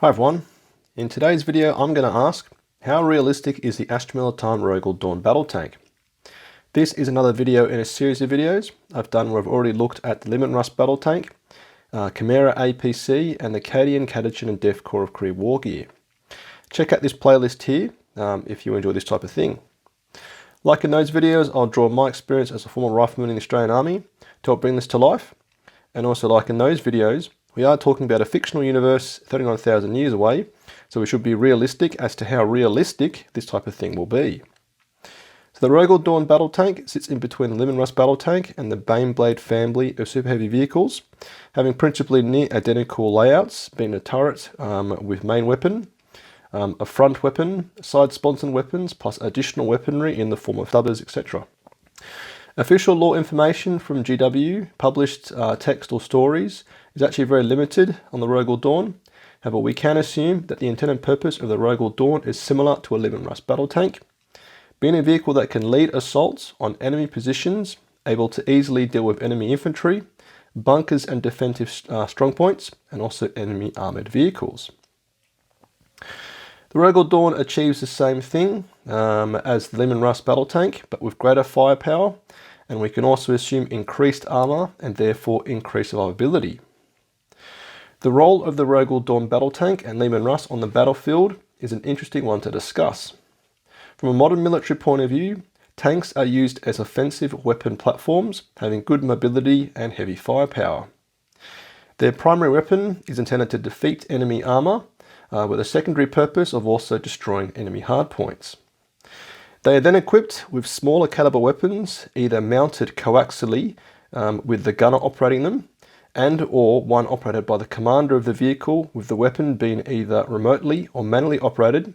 Hi everyone, in today's video I'm going to ask, how realistic is the Astra Militarum Rogal Dorn Battle Tank? This is another video in a series of videos I've done where I've already looked at the Limit Rust Battle Tank, Chimera APC and the Cadian, Catachin and Def Corps of Korea War Gear. Check out this playlist here if you enjoy this type of thing. Like in those videos, I'll draw my experience as a former rifleman in the Australian Army to help bring this to life. And also like in those videos, we are talking about a fictional universe 39,000 years away, so we should be realistic as to how realistic this type of thing will be. So the Rogal Dorn Battle Tank sits in between the Limit Rust Battle Tank and the Baneblade family of super heavy vehicles, having principally near identical layouts, being a turret with main weapon, a front weapon, side sponson weapons, plus additional weaponry in the form of stubbers, etc. Official lore information from GW, published text or stories, is actually very limited on the Rogal Dorn. However, we can assume that the intended purpose of the Rogal Dorn is similar to a Limit Rust Battle Tank, being a vehicle that can lead assaults on enemy positions, able to easily deal with enemy infantry, bunkers and defensive strongpoints, and also enemy armoured vehicles. The Rogal Dorn achieves the same thing as the Limit Rust Battle Tank, but with greater firepower, and we can also assume increased armour and therefore increased survivability. The role of the Rogal Dorn Battle Tank and Limit Rust on the battlefield is an interesting one to discuss. From a modern military point of view, tanks are used as offensive weapon platforms, having good mobility and heavy firepower. Their primary weapon is intended to defeat enemy armour, with a secondary purpose of also destroying enemy hardpoints. They are then equipped with smaller caliber weapons, either mounted coaxially with the gunner operating them, and or one operated by the commander of the vehicle, with the weapon being either remotely or manually operated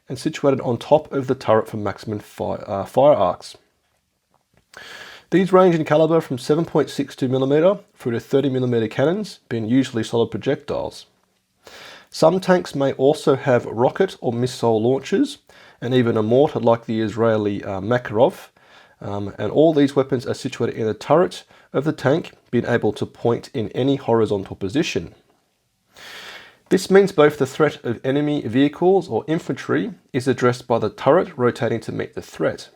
and situated on top of the turret for maximum fire arcs. These range in caliber from 7.62mm through to 30mm cannons, being usually solid projectiles. Some tanks may also have rocket or missile launchers, and even a mortar like the Israeli Makarov, and all these weapons are situated in the turret of the tank, being able to point in any horizontal position. This means both the threat of enemy vehicles or infantry is addressed by the turret rotating to meet the threat.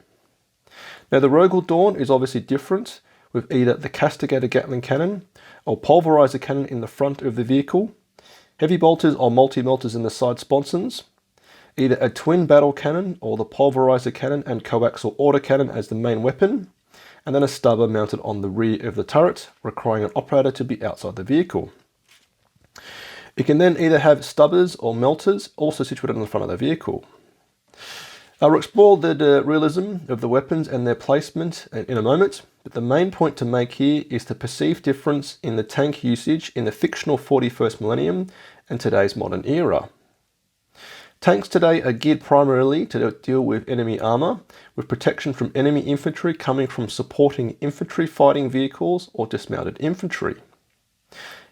Now the Rogal Dorn is obviously different, with either the castigator Gatling cannon or pulverizer cannon in the front of the vehicle, heavy bolters or multi-meltas in the side sponsons, either a twin battle cannon or the pulverizer cannon and coaxial autocannon as the main weapon, and then a stubber mounted on the rear of the turret, requiring an operator to be outside the vehicle. It can then either have stubbers or meltas also situated on the front of the vehicle. I'll explore the realism of the weapons and their placement in a moment, but the main point to make here is the perceived difference in the tank usage in the fictional 41st millennium and today's modern era. Tanks today are geared primarily to deal with enemy armour, with protection from enemy infantry coming from supporting infantry fighting vehicles or dismounted infantry.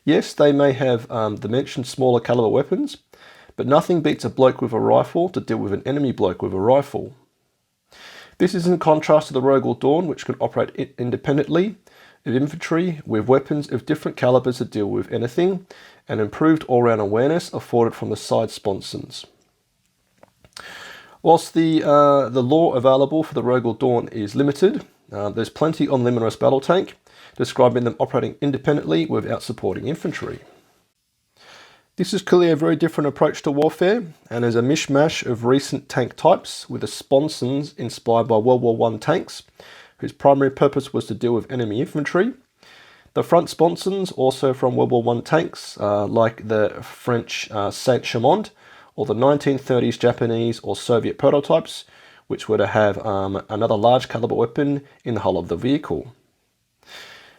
Yes, they may have the mentioned smaller caliber weapons, but nothing beats a bloke with a rifle to deal with an enemy bloke with a rifle. This is in contrast to the Rogal Dorn, which can operate independently of infantry with weapons of different calibers to deal with anything, and improved all-round awareness afforded from the side sponsons. Whilst the lore available for the Rogal Dorn is limited, there's plenty on Limit Rust Battle Tank, describing them operating independently without supporting infantry. This is clearly a very different approach to warfare, and is a mishmash of recent tank types, with the sponsons inspired by World War I tanks, whose primary purpose was to deal with enemy infantry. The front sponsons, also from World War I tanks, like the French Saint-Chamond, or the 1930s Japanese or Soviet prototypes, which were to have another large caliber weapon in the hull of the vehicle.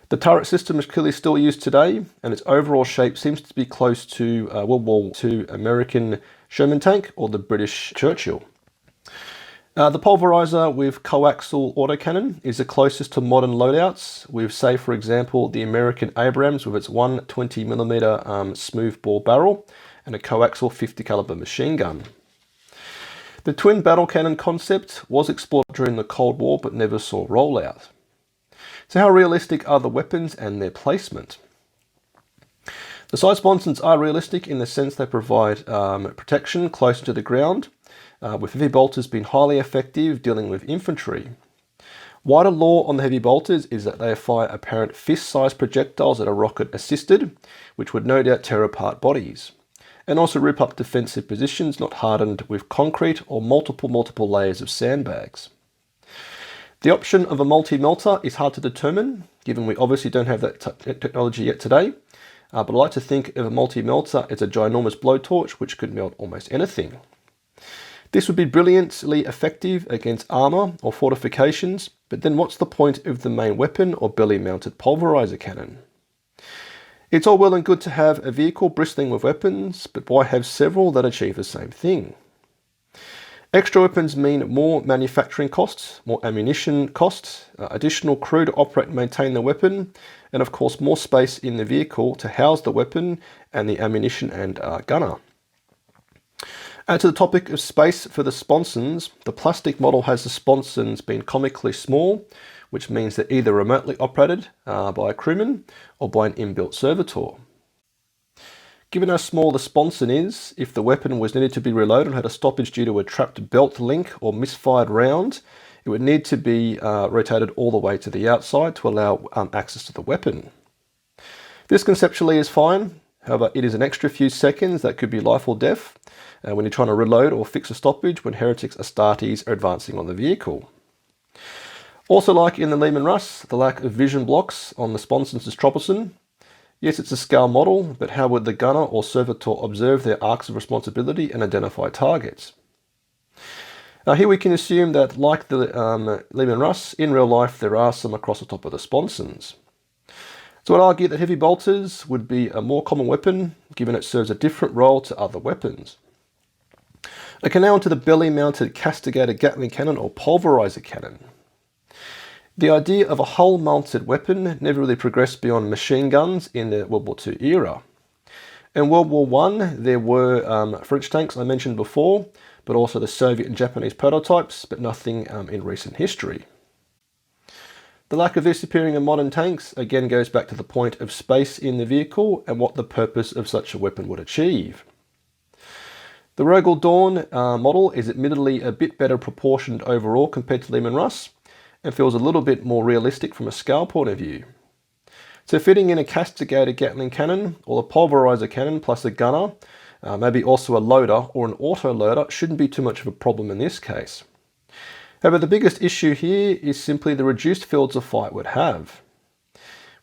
The turret system is clearly still used today, and its overall shape seems to be close to World War II American Sherman tank or the British Churchill. The pulverizer with coaxial autocannon is the closest to modern loadouts, with, say for example, the American Abrams with its 120mm smoothbore barrel and a coaxial 50 caliber machine gun. The twin battle cannon concept was explored during the Cold War but never saw rollout. So how realistic are the weapons and their placement? The The side sponsons are realistic in the sense they provide protection closer to the ground, with heavy bolters being highly effective dealing with infantry. Wider law on the heavy bolters is that they fire apparent fist-sized projectiles that are rocket-assisted, which would no doubt tear apart bodies, and also rip up defensive positions not hardened with concrete or multiple layers of sandbags. The option of a multi-melter is hard to determine, given we obviously don't have that technology yet today, but I like to think of a multi-melter as a ginormous blowtorch which could melt almost anything. This would be brilliantly effective against armour or fortifications, but then what's the point of the main weapon or belly-mounted pulverizer cannon? It's all well and good to have a vehicle bristling with weapons, but why have several that achieve the same thing? Extra weapons mean more manufacturing costs, more ammunition costs, additional crew to operate and maintain the weapon, and of course more space in the vehicle to house the weapon and the ammunition and gunner. Add to the topic of space for the sponsons, the plastic model has the sponsons being comically small, which means they're either remotely operated by a crewman or by an inbuilt servitor. Given how small the sponson is, if the weapon was needed to be reloaded or had a stoppage due to a trapped belt link or misfired round, it would need to be rotated all the way to the outside to allow access to the weapon. This conceptually is fine, however it is an extra few seconds that could be life or death when you're trying to reload or fix a stoppage when heretics Astartes are advancing on the vehicle. Also, like in the Lehman Russ, the lack of vision blocks on the sponsons is troublesome. Yes, it's a scale model, but how would the gunner or servitor observe their arcs of responsibility and identify targets? Now here we can assume that, like the Lehman Russ, in real life there are some across the top of the sponsons. So I'd argue that heavy bolters would be a more common weapon, given it serves a different role to other weapons. Okay, now onto the belly-mounted castigator Gatling cannon or pulverizer cannon. The idea of a hull-mounted weapon never really progressed beyond machine guns in the World War II era. In World War I, there were French tanks I mentioned before, but also the Soviet and Japanese prototypes, but nothing in recent history. The lack of this appearing in modern tanks again goes back to the point of space in the vehicle and what the purpose of such a weapon would achieve. The Rogal Dorn model is admittedly a bit better proportioned overall compared to Lehman Russ, and feels a little bit more realistic from a scale point of view. So fitting in a castigator Gatling cannon or a pulverizer cannon plus a gunner, maybe also a loader or an auto loader, shouldn't be too much of a problem in this case. However, the biggest issue here is simply the reduced fields of fight would have.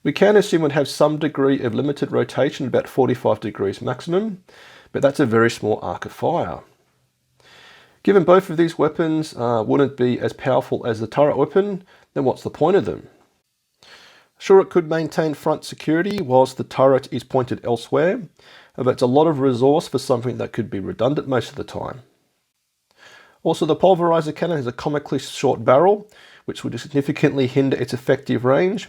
We can assume would have some degree of limited rotation, about 45 degrees maximum, but that's a very small arc of fire. Given both of these weapons wouldn't be as powerful as the turret weapon, then what's the point of them? Sure, it could maintain front security whilst the turret is pointed elsewhere, but it's a lot of resource for something that could be redundant most of the time. Also, the pulverizer cannon has a comically short barrel, which would significantly hinder its effective range,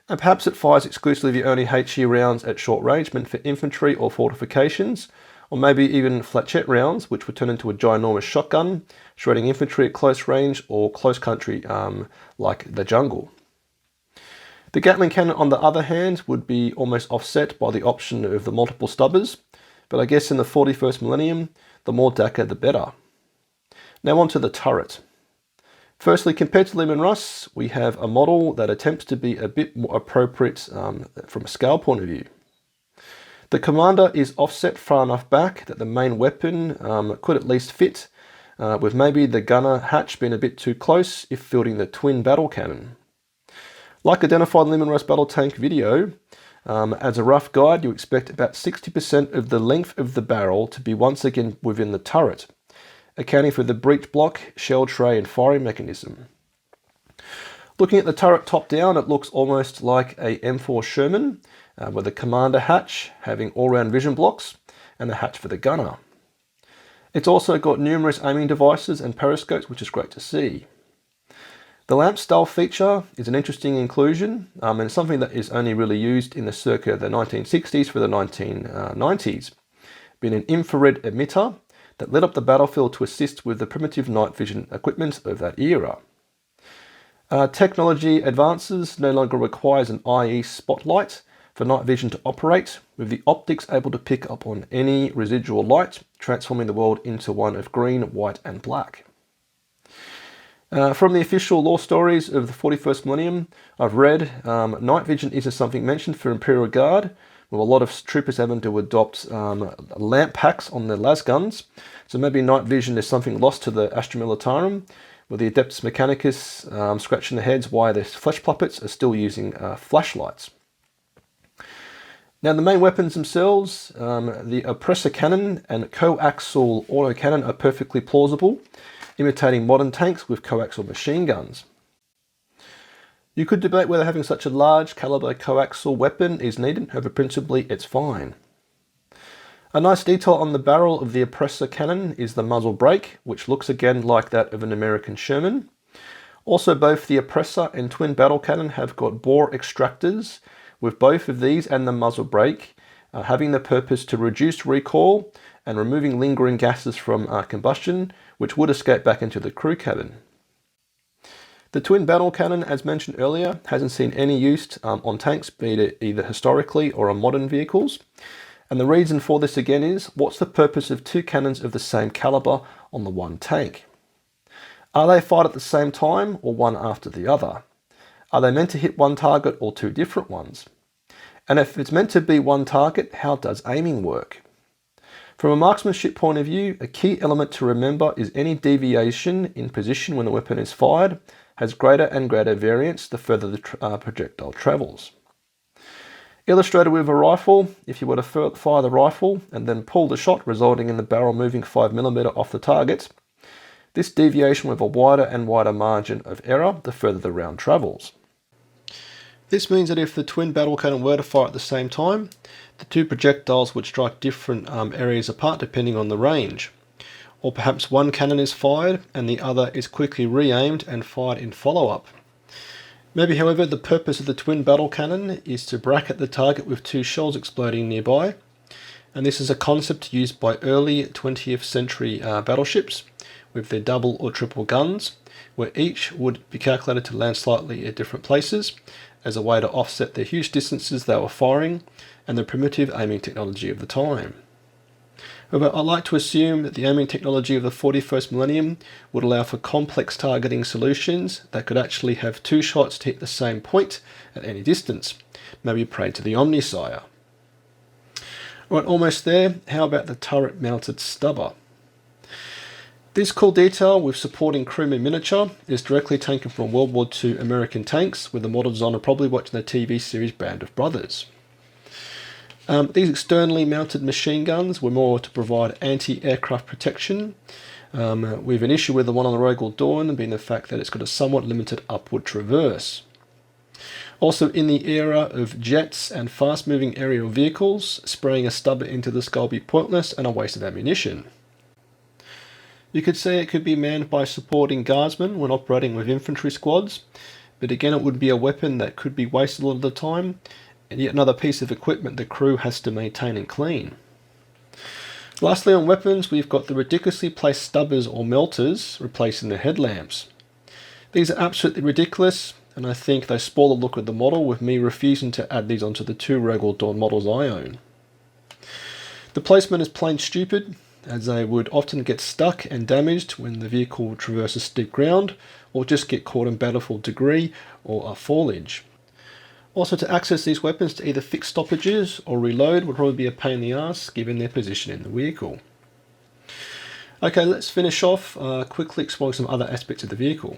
and perhaps it fires exclusively only HE rounds at short range meant for infantry or fortifications, or maybe even flechette rounds, which would turn into a ginormous shotgun, shredding infantry at close range or close country like the jungle. The Gatling cannon, on the other hand, would be almost offset by the option of the multiple stubbers, but I guess in the 41st millennium, the more DACA the better. Now on to the turret. Firstly, compared to Lehman Russ, we have a model that attempts to be a bit more appropriate from a scale point of view. The commander is offset far enough back that the main weapon could at least fit, with maybe the gunner hatch being a bit too close if fielding the twin battle cannon. Like identified Lehman Russ battle tank video, as a rough guide, you expect about 60% of the length of the barrel to be once again within the turret, accounting for the breech block, shell tray and firing mechanism. Looking at the turret top down, it looks almost like a M4 Sherman, with the commander hatch having all-round vision blocks and the hatch for the gunner. It's also got numerous aiming devices and periscopes, which is great to see. The lamp style feature is an interesting inclusion and something that is only really used in the circa the 1960s for the 1990s, being an infrared emitter that lit up the battlefield to assist with the primitive night vision equipment of that era. Technology advances no longer requires an IE spotlight for night vision to operate, with the optics able to pick up on any residual light, transforming the world into one of green, white and black. From the official lore stories of the 41st millennium, I've read night vision isn't something mentioned for Imperial Guard, with a lot of troopers having to adopt lamp packs on their las guns. So maybe night vision is something lost to the Astra Militarum, with the Adeptus Mechanicus scratching their heads why their flesh puppets are still using flashlights. Now the main weapons themselves, the oppressor cannon and coaxial autocannon are perfectly plausible, imitating modern tanks with coaxial machine guns. You could debate whether having such a large caliber coaxial weapon is needed, however principally it's fine. A nice detail on the barrel of the oppressor cannon is the muzzle brake, which looks again like that of an American Sherman. Also both the oppressor and twin battle cannon have got bore extractors, with both of these and the muzzle brake having the purpose to reduce recoil and removing lingering gases from combustion, which would escape back into the crew cabin. The twin battle cannon, as mentioned earlier, hasn't seen any use on tanks, be it either historically or on modern vehicles. And the reason for this again is, what's the purpose of two cannons of the same caliber on the one tank? Are they fired at the same time or one after the other? Are they meant to hit one target or two different ones? And if it's meant to be one target, how does aiming work? From a marksmanship point of view, a key element to remember is any deviation in position when the weapon is fired has greater and greater variance the further the projectile travels. Illustrated with a rifle, if you were to fire the rifle and then pull the shot, resulting in the barrel moving 5mm off the target, this deviation with a wider and wider margin of error the further the round travels. This means that if the twin battle cannon were to fire at the same time, the two projectiles would strike different areas apart depending on the range. Or perhaps one cannon is fired and the other is quickly re-aimed and fired in follow-up. Maybe, however, the purpose of the twin battle cannon is to bracket the target with two shells exploding nearby, and this is a concept used by early 20th century battleships with their double or triple guns, where each would be calculated to land slightly at different places as a way to offset the huge distances they were firing and the primitive aiming technology of the time. However, I like to assume that the aiming technology of the 41st millennium would allow for complex targeting solutions that could actually have two shots to hit the same point at any distance, maybe prayed to the Omnisire. Right, almost there. How about the turret-mounted stubber? This cool detail with supporting crewman miniature is directly taken from World War II American tanks, with the model designer probably watching the TV series Band of Brothers. These externally mounted machine guns were more to provide anti-aircraft protection, with an issue with the one on the Rogal Dorn being the fact that it's got a somewhat limited upward traverse. Also, in the era of jets and fast-moving aerial vehicles, spraying a stubber into the skull would be pointless and a waste of ammunition. You could say it could be manned by supporting guardsmen when operating with infantry squads, but again it would be a weapon that could be wasted a lot of the time, and yet another piece of equipment the crew has to maintain and clean. Lastly, on weapons, we've got the ridiculously placed stubbers or meltas replacing the headlamps. These are absolutely ridiculous, and I think they spoil the look of the model, with me refusing to add these onto the two Rogal Dorn models I own. The placement is plain stupid, as they would often get stuck and damaged when the vehicle traverses steep ground, or just get caught in battlefield debris or foliage. Also, to access these weapons to either fix stoppages or reload would probably be a pain in the ass given their position in the vehicle. Okay, let's finish off quickly exploring some other aspects of the vehicle.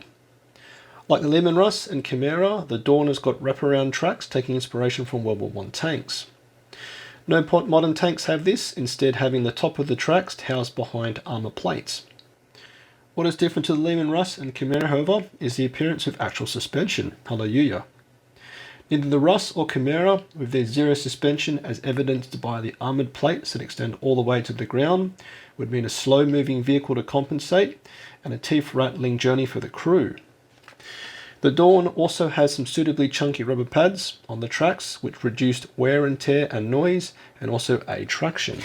Like the Leman Russ and Chimera, the Dorn has got wraparound tracks taking inspiration from World War I tanks. No modern tanks have this, instead having the top of the tracks housed behind armour plates. What is different to the Leman Russ and Chimera, however, is the appearance of actual suspension. Hallelujah. Neither the Russ or Chimera, with their zero suspension as evidenced by the armoured plates that extend all the way to the ground, would mean a slow-moving vehicle to compensate and a teeth-rattling journey for the crew. The Dorn also has some suitably chunky rubber pads on the tracks, which reduced wear and tear and noise, and also aid traction.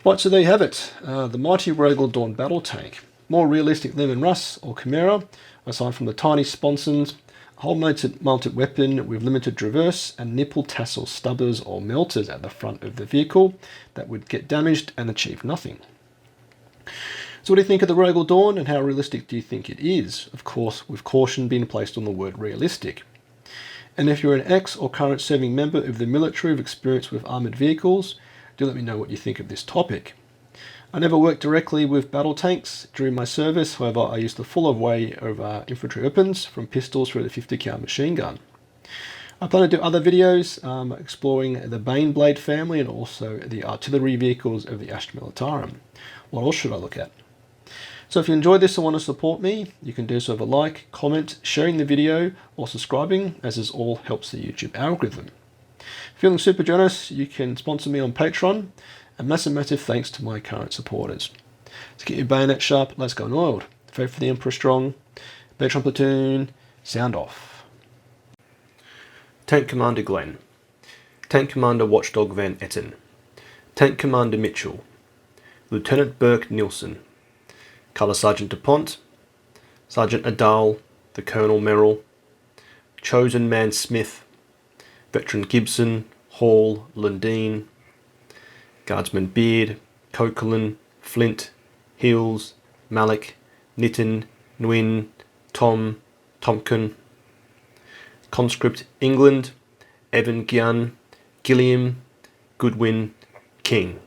Right, so there you have it, the mighty Rogal Dorn Battle Tank. More realistic Leman Russ or Chimera, aside from the tiny sponsons, Hull-mounted weapon with limited traverse and nipple tassel stubbers or meltas at the front of the vehicle that would get damaged and achieve nothing. So what do you think of the Rogal Dorn, and how realistic do you think it is? Of course, with caution being placed on the word realistic. And if you're an ex or current serving member of the military with experience with armoured vehicles, do let me know what you think of this topic. I never worked directly with battle tanks during my service, however I used the full array of infantry weapons, from pistols through the 50 cal machine gun. I plan to do other videos exploring the Bane Blade family and also the artillery vehicles of the Astra Militarum. What else should I look at? So if you enjoyed this and want to support me, you can do so with a like, comment, sharing the video, or subscribing, as this all helps the YouTube algorithm. Feeling super generous, you can sponsor me on Patreon, and massive thanks to my current supporters. To get your bayonet sharp, let's go and oiled. Faith for the Emperor strong. Patreon Platoon, sound off. Tank Commander Glenn. Tank Commander Watchdog Van Etten. Tank Commander Mitchell. Lieutenant Burke Nielsen. Colour Sergeant DuPont. Sergeant Adal. The Colonel Merrill. Chosen Man Smith. Veteran Gibson. Hall. Lundeen. Guardsman Beard, Coquelin, Flint, Hills, Malik, Nitton, Nguyen, Tom, Tompkin. Conscript England, Evan Gyan, Gilliam, Goodwin, King.